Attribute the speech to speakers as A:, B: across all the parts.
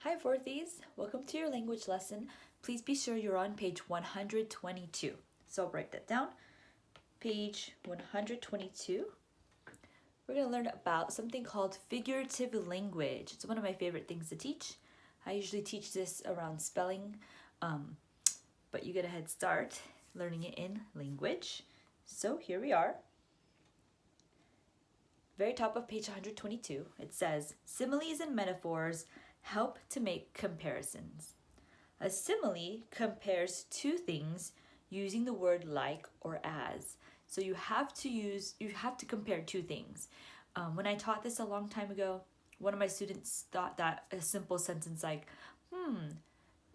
A: Hi fourthies, welcome to your language lesson. Please be sure you're on page 122. So I'll write that down. Page 122. We're going to learn about something called figurative language. It's one of my favorite things to teach. I usually teach this around spelling, but you get a head start learning it in language. So here we are. Very top of page 122, it says, similes and metaphors help to make comparisons. A simile compares two things using the word like or as. So you have to compare two things. When I taught this a long time ago, one of my students thought that a simple sentence like,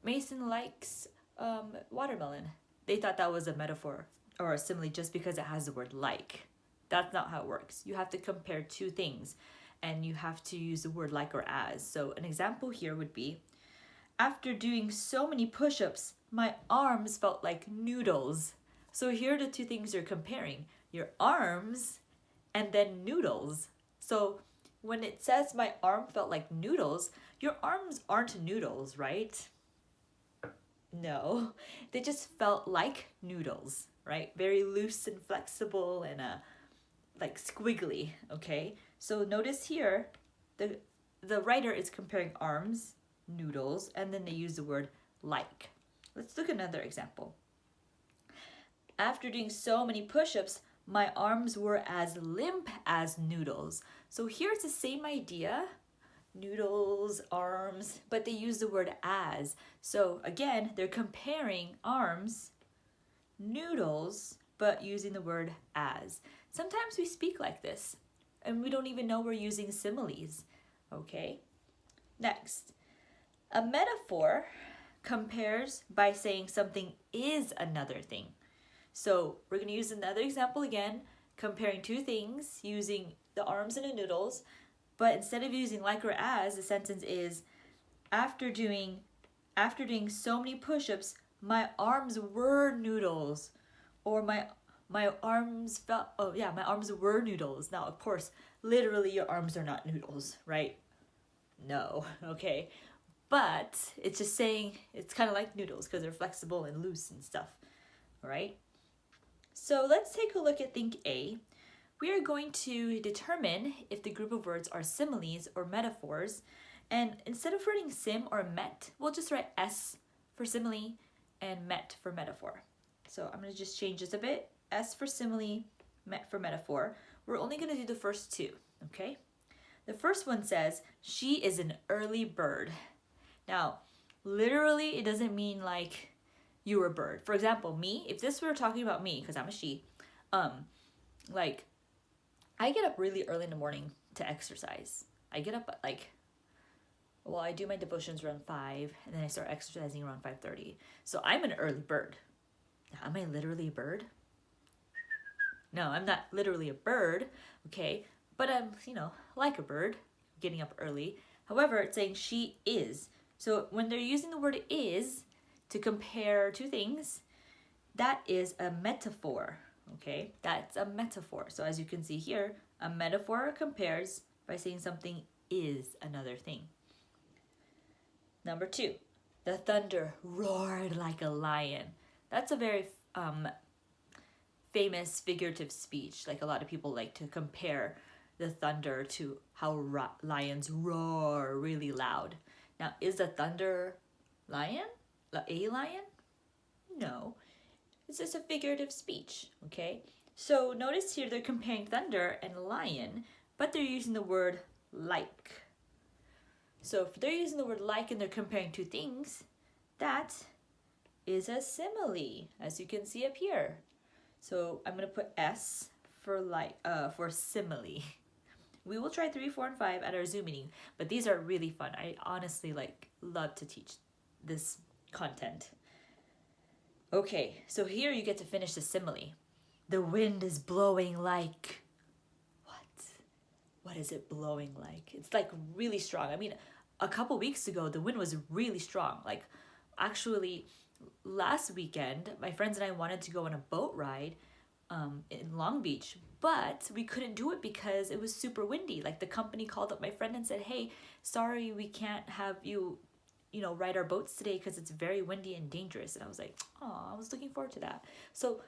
A: Mason likes watermelon. They thought that was a metaphor or a simile just because it has the word like. That's not how it works. You have to compare two things and you have to use the word like or as. So an example here would be, after doing so many push-ups, my arms felt like noodles. So here are the two things you're comparing, your arms and then noodles. So when it says my arm felt like noodles, your arms aren't noodles, right? No, they just felt like noodles, right? Very loose and flexible and like squiggly, okay? So notice here, the writer is comparing arms, noodles, and then they use the word like. Let's look at another example. After doing so many push-ups, my arms were as limp as noodles. So here it's the same idea, noodles, arms, but they use the word as. So again, they're comparing arms, noodles, but using the word as. Sometimes we speak like this and we don't even know we're using similes, okay? Next, a metaphor compares by saying something is another thing. So we're going to use another example again, comparing two things using the arms and the noodles, but instead of using like or as, the sentence is, after doing so many push-ups, my arms were noodles, or my arms felt, my arms were noodles. Now, of course, literally your arms are not noodles, right? No, okay. But it's just saying it's kind of like noodles because they're flexible and loose and stuff, all right? So let's take a look at Think A. We are going to determine if the group of words are similes or metaphors. And instead of writing sim or met, we'll just write S for simile and met for metaphor. So I'm going to just change this a bit. S for simile, met for metaphor. We're only going to do the first two, okay? The first one says, she is an early bird. Now, literally, it doesn't mean like you're a bird. For example, me, if this were talking about me, because I'm a she, like, I get up really early in the morning to exercise. I get up at I do my devotions around 5, and then I start exercising around 5:30. So I'm an early bird. Now, am I literally a bird? No, I'm not literally a bird, okay? But I'm, like a bird, getting up early. However, it's saying she is. So when they're using the word is to compare two things, that is a metaphor, okay? That's a metaphor. So as you can see here, a metaphor compares by saying something is another thing. Number 2, the thunder roared like a lion. That's a very famous figurative speech. Like a lot of people like to compare the thunder to how lions roar really loud. Now, is the thunder lion? A lion? No. It's just a figurative speech, okay? So notice here they're comparing thunder and lion, but they're using the word like. So if they're using the word like and they're comparing two things, that is a simile, as you can see up here. So I'm going to put S for for simile. We will try 3, 4, and 5 at our Zoom meeting, but these are really fun. I honestly love to teach this content. Okay, so here you get to finish the simile. The wind is blowing like... What is it blowing like? It's like really strong. I mean, a couple weeks ago, the wind was really strong. Like, actually, last weekend, my friends and I wanted to go on a boat ride in Long Beach, but we couldn't do it because it was super windy. Like, the company called up my friend and said, hey, sorry, we can't have you ride our boats today because it's very windy and dangerous. And I was like, oh, I was looking forward to that. So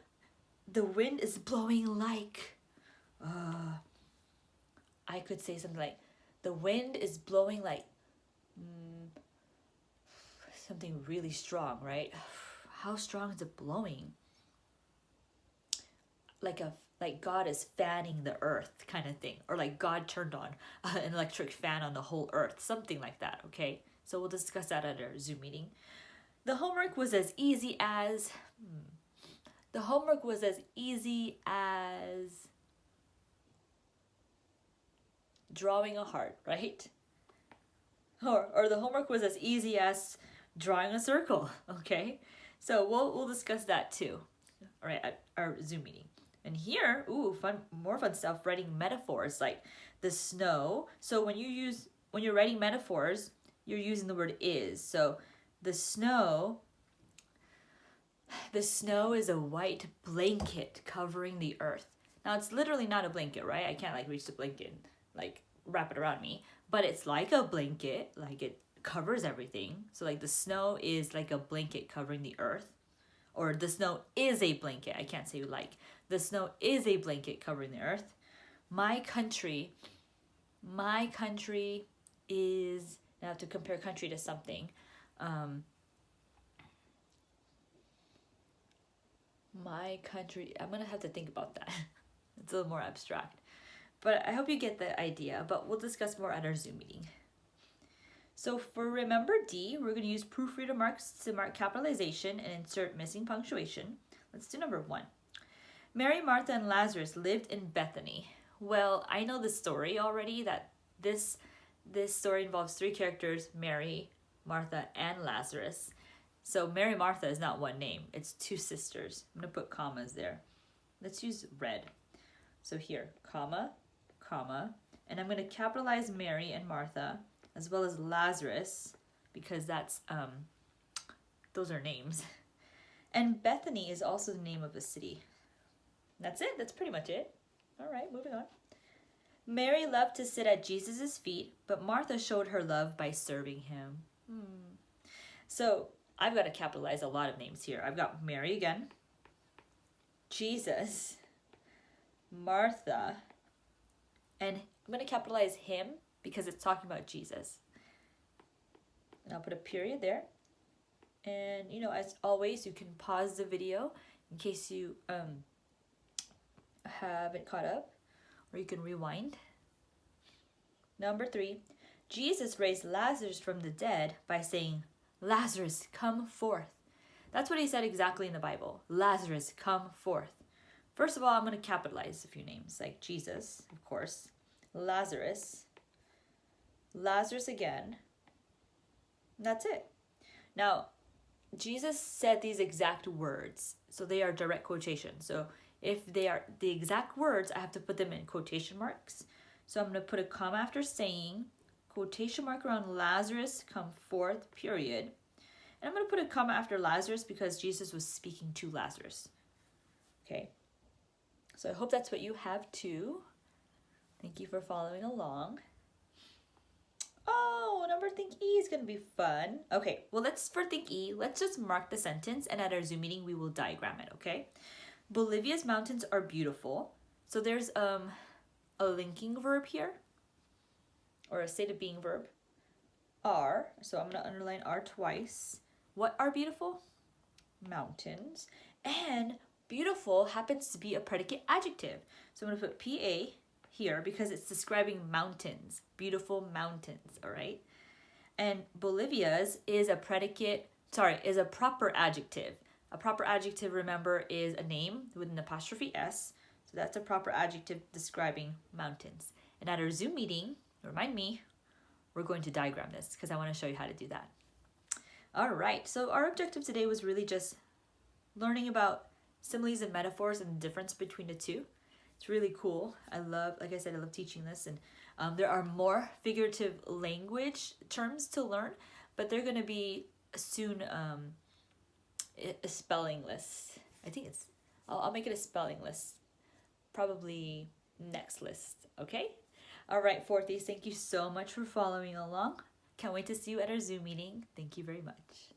A: the wind is blowing like, I could say something like, the wind is blowing like something really strong, right? How strong is it blowing? Like God is fanning the earth kind of thing, or like God turned on an electric fan on the whole earth, something like that. Okay, so we'll discuss that at our Zoom meeting. The homework was as easy as drawing a heart, right? Or the homework was as easy as drawing a circle. Okay, so we'll discuss that too, all right, at our Zoom meeting. And here, more fun stuff, writing metaphors like the snow. So when you're writing metaphors, you're using the word is. So the snow is a white blanket covering the earth. Now it's literally not a blanket, right? I can't like reach the blanket and like wrap it around me, but it's like a blanket, like it covers everything. So like the snow is like a blanket covering the earth, or the snow is a blanket. I can't say like. The snow is a blanket covering the earth. My country is, now I have to compare country to something. My country, I'm going to have to think about that. It's a little more abstract. But I hope you get the idea, but we'll discuss more at our Zoom meeting. So for remember D, we're going to use proofreader marks to mark capitalization and insert missing punctuation. Let's do number 1. Mary, Martha, and Lazarus lived in Bethany. Well, I know the story already, that this story involves 3 characters, Mary, Martha, and Lazarus. So Mary Martha is not one name, it's 2 sisters. I'm going to put commas there. Let's use red. So here, comma, comma, and I'm going to capitalize Mary and Martha, as well as Lazarus, because that's, those are names. And Bethany is also the name of a city. That's it. That's pretty much it. All right, moving on. Mary loved to sit at Jesus' feet, but Martha showed her love by serving him. So I've got to capitalize a lot of names here. I've got Mary again, Jesus, Martha, and I'm going to capitalize him because it's talking about Jesus. And I'll put a period there. And, as always, you can pause the video in case you haven't caught up, or you can rewind. Number 3, Jesus raised Lazarus from the dead by saying, Lazarus, come forth. That's what he said exactly in the Bible. Lazarus, come forth. First of all, I'm going to capitalize a few names, like Jesus, of course, Lazarus again. And that's it. Now, Jesus said these exact words, so they are direct quotation. So if they are the exact words, I have to put them in quotation marks. So I'm going to put a comma after saying, quotation mark around Lazarus, come forth, period. And I'm going to put a comma after Lazarus because Jesus was speaking to Lazarus. Okay. So I hope that's what you have too. Thank you for following along. Oh, number think E is going to be fun. Okay, well, for think E, let's just mark the sentence, and at our Zoom meeting, we will diagram it, okay? Bolivia's mountains are beautiful. So there's a linking verb here, or a state of being verb. Are, so I'm going to underline are twice. What are beautiful? Mountains. And beautiful happens to be a predicate adjective. So I'm going to put PA here because it's describing mountains, beautiful mountains, all right? And Bolivia's is a proper adjective. A proper adjective, remember, is a name with an apostrophe S. So that's a proper adjective describing mountains. And at our Zoom meeting, remind me, we're going to diagram this because I want to show you how to do that. All right, so our objective today was really just learning about similes and metaphors and the difference between the two. It's really cool. Like I said, I love teaching this, and there are more figurative language terms to learn, but they're going to be soon a spelling list. I'll make it a spelling list, probably next list, okay? All right, Fourthies, thank you so much for following along. Can't wait to see you at our Zoom meeting. Thank you very much.